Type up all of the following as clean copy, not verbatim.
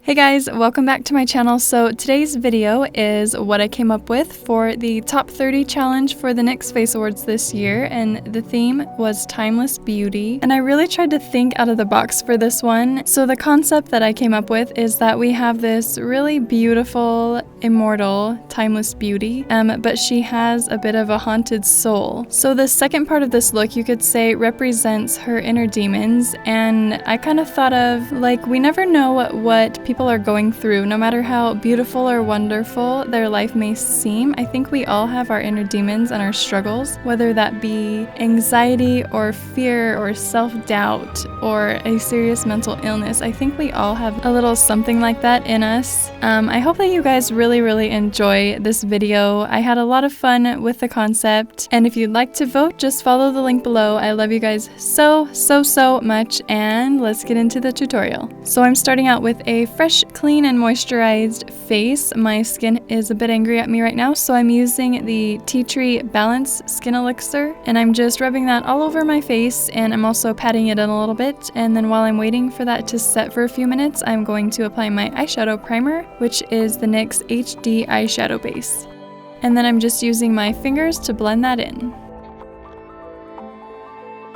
Hey guys, welcome back to my channel. So today's video is what I came up with for the top 30 challenge for the NYX Face Awards this year, and the theme was timeless beauty. And I really tried to think out of the box for this one. So the concept that I came up with is that we have this really beautiful, immortal, timeless beauty, but she has a bit of a haunted soul. So the second part of this look, you could say, represents her inner demons, and I kind of thought of, like, we never know what people are going through, no matter how beautiful or wonderful their life may seem. I think we all have our inner demons and our struggles, whether that be anxiety or fear or self-doubt or a serious mental illness. I think we all have a little something like that in us. I hope that you guys really enjoy this video. I had a lot of fun with the concept, and if you'd like to vote, just follow the link below. I love you guys so much, and let's get into the tutorial. So I'm starting out with a fresh, clean, and moisturized face. My skin is a bit angry at me right now, so I'm using the Tea Tree Balance Skin Elixir, and I'm just rubbing that all over my face, and I'm also patting it in a little bit. And then while I'm waiting for that to set for a few minutes, I'm going to apply my eyeshadow primer, which is the NYX HD Eyeshadow Base. And then I'm just using my fingers to blend that in.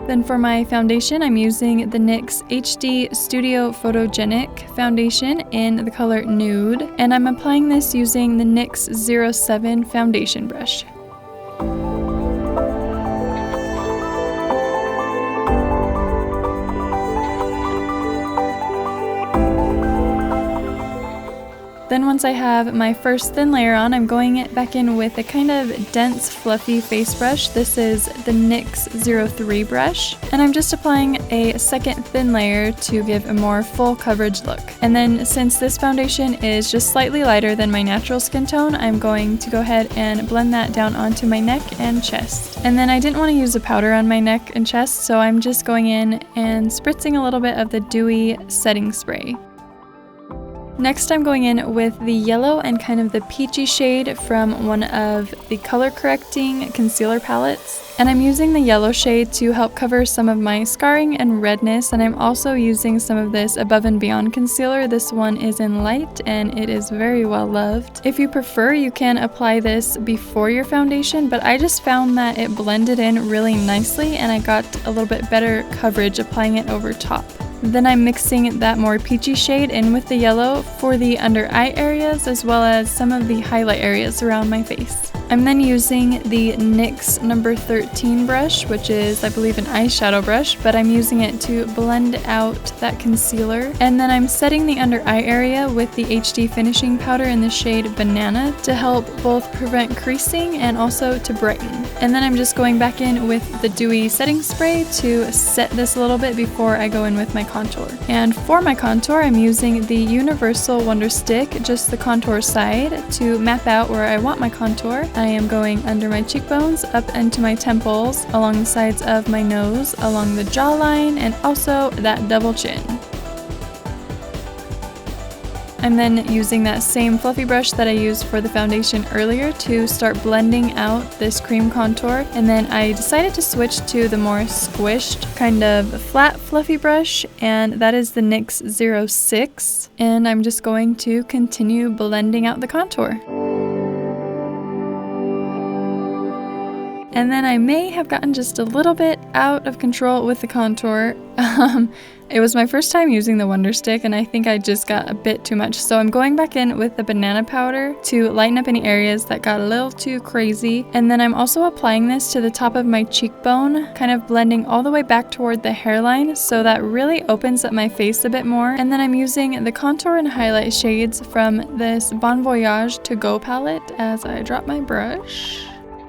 Then for my foundation, I'm using the NYX HD Studio Photogenic foundation in the color Nude, and I'm applying this using the NYX 07 foundation brush. Then once I have my first thin layer on, I'm going back in with a kind of dense, fluffy face brush. This is the NYX 03 brush, and I'm just applying a second thin layer to give a more full coverage look. And then since this foundation is just slightly lighter than my natural skin tone, I'm going to go ahead and blend that down onto my neck and chest. And then I didn't want to use a powder on my neck and chest, so I'm just going in and spritzing a little bit of the Dewy setting spray. Next, I'm going in with the yellow and kind of the peachy shade from one of the color correcting concealer palettes. And I'm using the yellow shade to help cover some of my scarring and redness, and I'm also using some of this Above and Beyond concealer. This one is in light and it is very well loved. If you prefer, you can apply this before your foundation, but I just found that it blended in really nicely and I got a little bit better coverage applying it over top. Then I'm mixing that more peachy shade in with the yellow for the under eye areas as well as some of the highlight areas around my face. I'm then using the NYX number 13 brush, which is, I believe, an eyeshadow brush, but I'm using it to blend out that concealer. And then I'm setting the under eye area with the HD finishing powder in the shade Banana to help both prevent creasing and also to brighten. And then I'm just going back in with the Dewy setting spray to set this a little bit before I go in with my contour. And for my contour, I'm using the Universal Wonder Stick, just the contour side, to map out where I want my contour. I am going under my cheekbones, up into my temples, along the sides of my nose, along the jawline, and also that double chin. I'm then using that same fluffy brush that I used for the foundation earlier to start blending out this cream contour, and then I decided to switch to the more squished, kind of flat fluffy brush, and that is the NYX 06, and I'm just going to continue blending out the contour. And then I may have gotten just a little bit out of control with the contour. It was my first time using the Wonder Stick, and I think I just got a bit too much. So I'm going back in with the banana powder to lighten up any areas that got a little too crazy. And then I'm also applying this to the top of my cheekbone, kind of blending all the way back toward the hairline, so that really opens up my face a bit more. And then I'm using the contour and highlight shades from this Bon Voyage To Go palette as I drop my brush.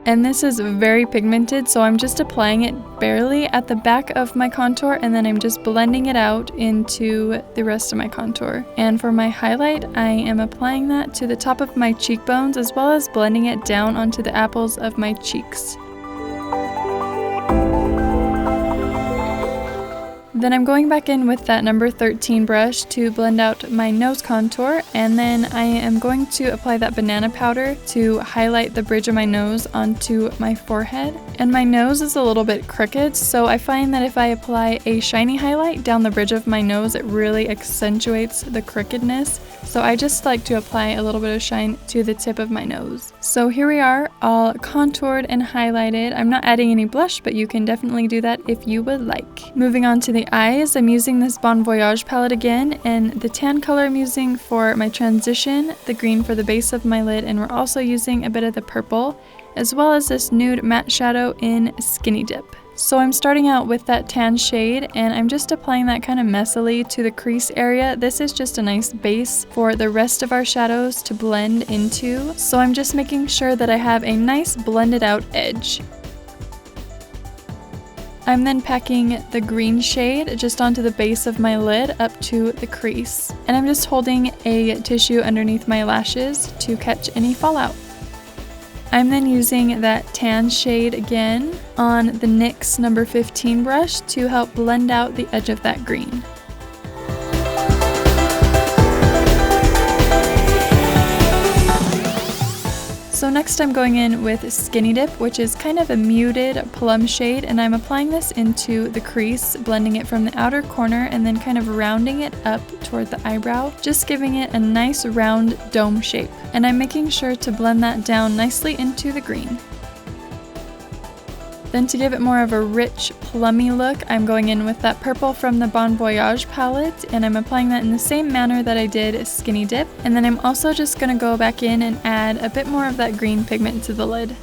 And this is very pigmented, so I'm just applying it barely at the back of my contour, and then I'm just blending it out into the rest of my contour. And for my highlight, I am applying that to the top of my cheekbones as well as blending it down onto the apples of my cheeks. Then I'm going back in with that number 13 brush to blend out my nose contour, and then I am going to apply that banana powder to highlight the bridge of my nose onto my forehead. And my nose is a little bit crooked, so I find that if I apply a shiny highlight down the bridge of my nose, it really accentuates the crookedness. So I just like to apply a little bit of shine to the tip of my nose. So here we are, all contoured and highlighted. I'm not adding any blush, but you can definitely do that if you would like. Moving on to the eyes, I'm using this Bon Voyage palette again, and the tan color I'm using for my transition, the green for the base of my lid, and we're also using a bit of the purple, as well as this nude matte shadow in Skinny Dip. So I'm starting out with that tan shade, and I'm just applying that kind of messily to the crease area. This is just a nice base for the rest of our shadows to blend into. So I'm just making sure that I have a nice blended out edge. I'm then packing the green shade just onto the base of my lid up to the crease. And I'm just holding a tissue underneath my lashes to catch any fallout. I'm then using that tan shade again on the NYX number 15 brush to help blend out the edge of that green. So next I'm going in with Skinny Dip, which is kind of a muted plum shade, and I'm applying this into the crease, blending it from the outer corner and then kind of rounding it up toward the eyebrow, just giving it a nice round dome shape. And I'm making sure to blend that down nicely into the green. Then to give it more of a rich, plummy look, I'm going in with that purple from the Bon Voyage palette, and I'm applying that in the same manner that I did Skinny Dip. And then I'm also just going to go back in and add a bit more of that green pigment to the lid.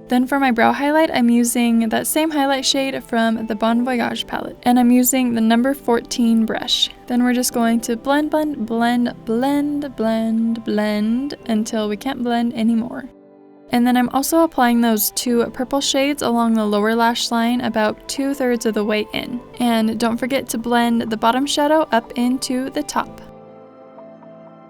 Then for my brow highlight, I'm using that same highlight shade from the Bon Voyage palette, and I'm using the number 14 brush. Then we're just going to blend, blend, blend, blend, blend, blend until we can't blend anymore. And then I'm also applying those two purple shades along the lower lash line about 2/3 of the way in. And don't forget to blend the bottom shadow up into the top.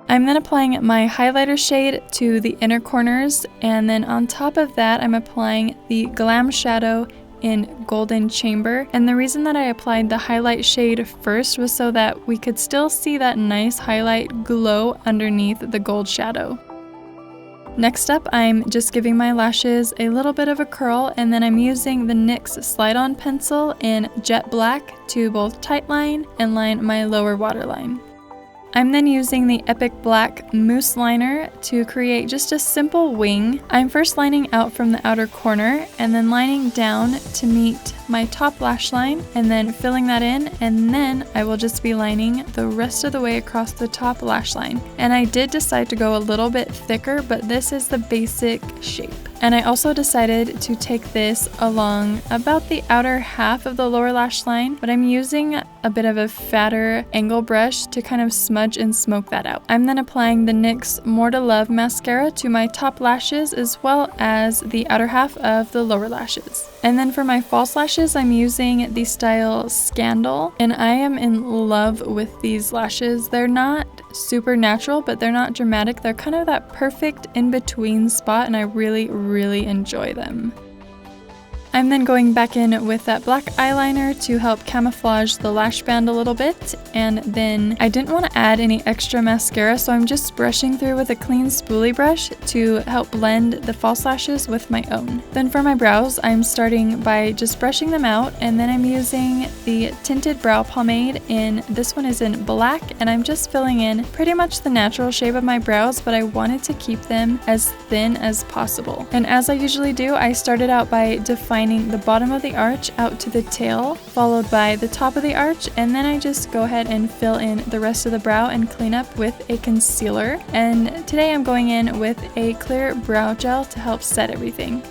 I'm then applying my highlighter shade to the inner corners, and then on top of that I'm applying the Glam shadow in Golden Chamber. And the reason that I applied the highlight shade first was so that we could still see that nice highlight glow underneath the gold shadow. Next up, I'm just giving my lashes a little bit of a curl, and then I'm using the NYX Slide-On Pencil in Jet Black to both tightline and line my lower waterline. I'm then using the Epic Black Mousse Liner to create just a simple wing. I'm first lining out from the outer corner and then lining down to meet my top lash line and then filling that in, and then I will just be lining the rest of the way across the top lash line. And I did decide to go a little bit thicker, but this is the basic shape. And I also decided to take this along about the outer half of the lower lash line, but I'm using a bit of a fatter angle brush to kind of smudge and smoke that out. I'm then applying the NYX More to Love mascara to my top lashes as well as the outer half of the lower lashes. And then for my false lashes, I'm using the style Scandal, and I am in love with these lashes. They're not super natural, but they're not dramatic. They're kind of that perfect in-between spot, and I really enjoy them. I'm then going back in with that black eyeliner to help camouflage the lash band a little bit, and then I didn't want to add any extra mascara, so I'm just brushing through with a clean spoolie brush to help blend the false lashes with my own. Then for my brows, I'm starting by just brushing them out, and then I'm using the tinted brow pomade this one is in black, and I'm just filling in pretty much the natural shape of my brows, but I wanted to keep them as thin as possible. And as I usually do, I started out by defining the bottom of the arch out to the tail, followed by the top of the arch, and then I just go ahead and fill in the rest of the brow and clean up with a concealer. And today I'm going in with a clear brow gel to help set everything.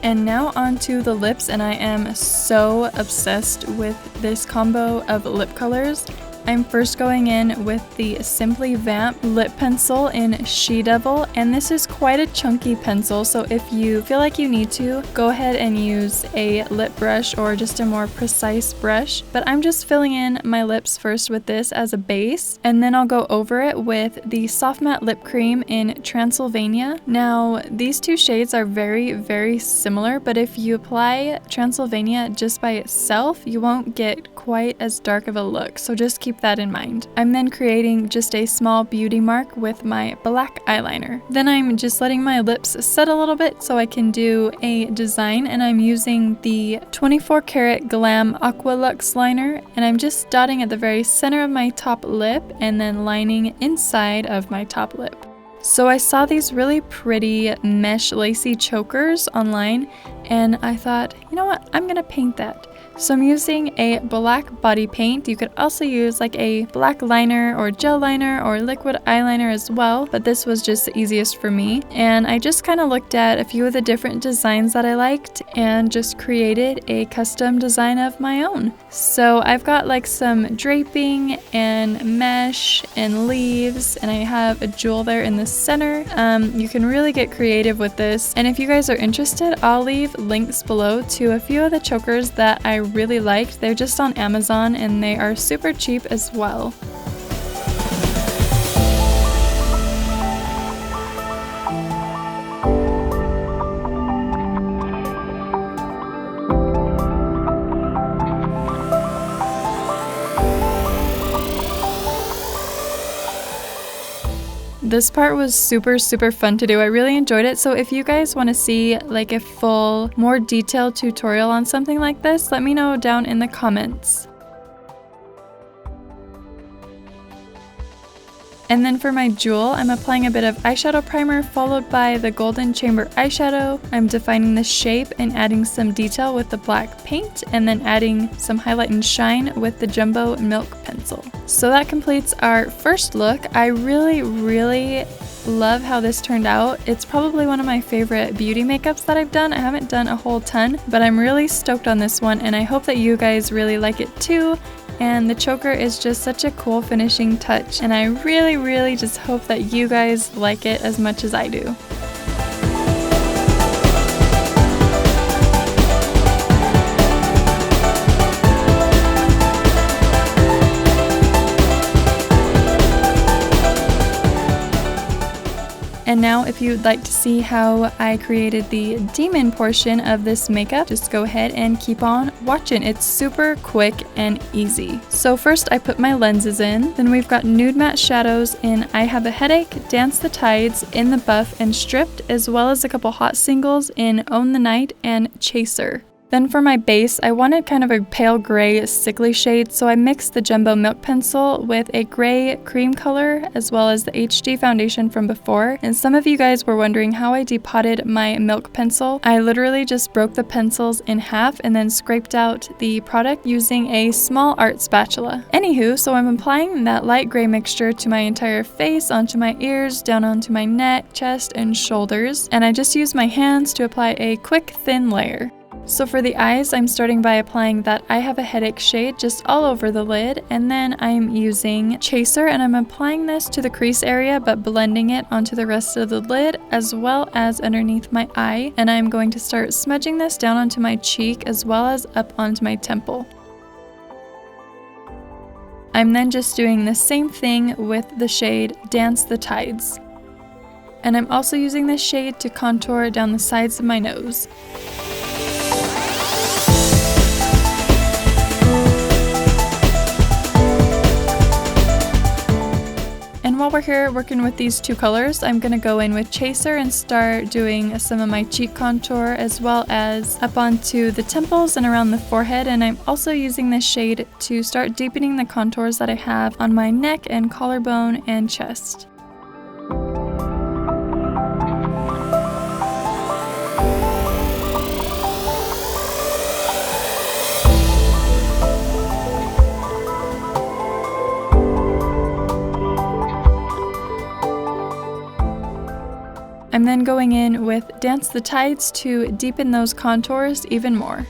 And now onto the lips, and I am so obsessed with this combo of lip colors. I'm first going in with the Simply Vamp lip pencil in She Devil, and this is quite a chunky pencil, so if you feel like you need to, go ahead and use a lip brush or just a more precise brush. But I'm just filling in my lips first with this as a base, and then I'll go over it with the Soft Matte Lip Cream in Transylvania. Now, these two shades are very, very similar, but if you apply Transylvania just by itself, you won't get quite as dark of a look, so just keep that in mind. I'm then creating just a small beauty mark with my black eyeliner. Then I'm just letting my lips set a little bit so I can do a design, and I'm using the 24 karat Glam Aqua Luxe liner, and I'm just dotting at the very center of my top lip and then lining inside of my top lip. So I saw these really pretty mesh lacy chokers online, and I thought, you know what, I'm gonna paint that. So I'm using a black body paint. You could also use like a black liner or gel liner or liquid eyeliner as well, but this was just the easiest for me. And I just kind of looked at a few of the different designs that I liked and just created a custom design of my own. So I've got like some draping and mesh and leaves, and I have a jewel there in the center. You can really get creative with this, and if you guys are interested, I'll leave links below to a few of the chokers that I really liked. They're just on Amazon and they are super cheap as well. This part was super fun to do. I really enjoyed it. So if you guys want to see like a full, more detailed tutorial on something like this, let me know down in the comments. And then for my jewel, I'm applying a bit of eyeshadow primer followed by the Golden Chamber eyeshadow. I'm defining the shape and adding some detail with the black paint, and then adding some highlight and shine with the Jumbo Milk pencil. So that completes our first look. I really love how this turned out. It's probably one of my favorite beauty makeups that I've done. I haven't done a whole ton, but I'm really stoked on this one, and I hope that you guys really like it too. And the choker is just such a cool finishing touch, and I really just hope that you guys like it as much as I do. And now if you'd like to see how I created the demon portion of this makeup, just go ahead and keep on watching. It's super quick and easy. So first I put my lenses in, then we've got nude matte shadows in I Have a Headache, Dance the Tides, In the Buff, and Stripped, as well as a couple hot singles in Own the Night and Chaser. Then for my base, I wanted kind of a pale gray sickly shade, so I mixed the Jumbo Milk pencil with a gray cream color as well as the HD foundation from before. And some of you guys were wondering how I depotted my milk pencil. I literally just broke the pencils in half and then scraped out the product using a small art spatula. Anywho, so I'm applying that light gray mixture to my entire face, onto my ears, down onto my neck, chest, and shoulders. And I just used my hands to apply a quick thin layer. So for the eyes, I'm starting by applying that I Have a Headache shade just all over the lid, and then I'm using Chaser, and I'm applying this to the crease area but blending it onto the rest of the lid as well as underneath my eye, and I'm going to start smudging this down onto my cheek as well as up onto my temple. I'm then just doing the same thing with the shade Dance the Tides. And I'm also using this shade to contour down the sides of my nose. And while we're here working with these two colors, I'm going to go in with Chaser and start doing some of my cheek contour as well as up onto the temples and around the forehead. And I'm also using this shade to start deepening the contours that I have on my neck and collarbone and chest. I'm then going in with Dance the Tides to deepen those contours even more.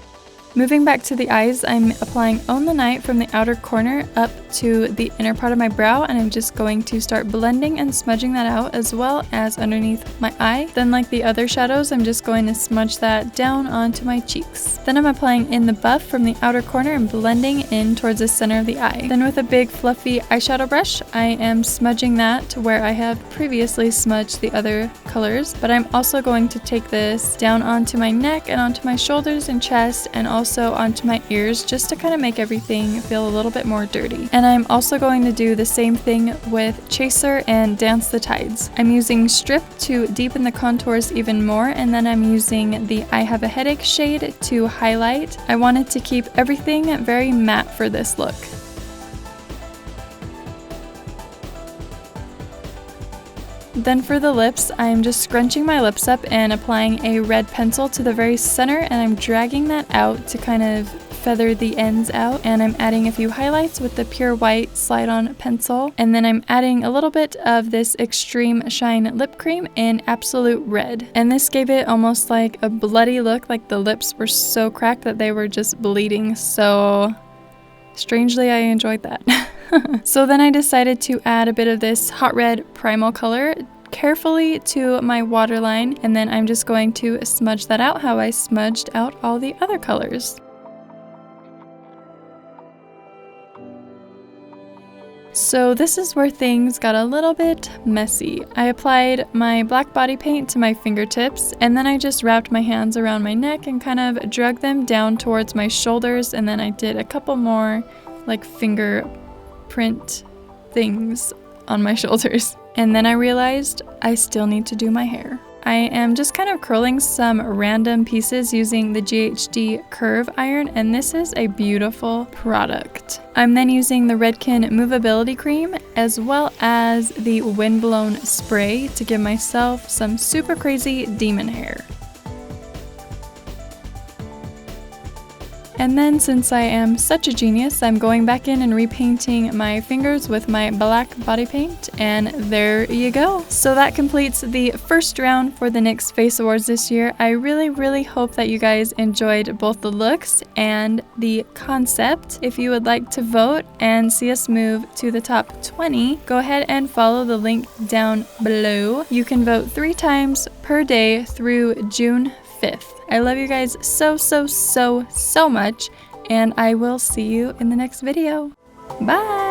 Moving back to the eyes, I'm applying Own the Night from the outer corner up to the inner part of my brow, and I'm just going to start blending and smudging that out as well as underneath my eye. Then, like the other shadows, I'm just going to smudge that down onto my cheeks. Then I'm applying In the Buff from the outer corner and blending in towards the center of the eye. Then with a big fluffy eyeshadow brush, I am smudging that to where I have previously smudged the other colors, but I'm also going to take this down onto my neck and onto my shoulders and chest and also onto my ears just to kind of make everything feel a little bit more dirty. And I'm also going to do the same thing with Chaser and Dance the Tides. I'm using Strip to deepen the contours even more, and then I'm using the I Have a Headache shade to highlight. I wanted to keep everything very matte for this look. Then for the lips, I'm just scrunching my lips up and applying a red pencil to the very center, and I'm dragging that out to kind of feather the ends out, and I'm adding a few highlights with the pure white slide-on pencil, and then I'm adding a little bit of this Extreme Shine lip cream in Absolute Red, and this gave it almost like a bloody look, like the lips were so cracked that they were just bleeding, so strangely I enjoyed that. So then I decided to add a bit of this hot red primal color carefully to my waterline, and then I'm just going to smudge that out how I smudged out all the other colors. So this is where things got a little bit messy. I applied my black body paint to my fingertips, and then I just wrapped my hands around my neck and kind of drug them down towards my shoulders, and then I did a couple more like fingerprint things on my shoulders. And then I realized I still need to do my hair. I am just kind of curling some random pieces using the GHD curve iron, and this is a beautiful product. I'm then using the Redken Movability Cream as well as the Windblown Spray to give myself some super crazy demon hair. And then, since I am such a genius, I'm going back in and repainting my fingers with my black body paint, and there you go. So that completes the first round for the NYX Face Awards this year. I really hope that you guys enjoyed both the looks and the concept. If you would like to vote and see us move to the top 20, go ahead and follow the link down below. You can vote 3 times per day through June 5th. I love you guys so much, and I will see you in the next video. Bye!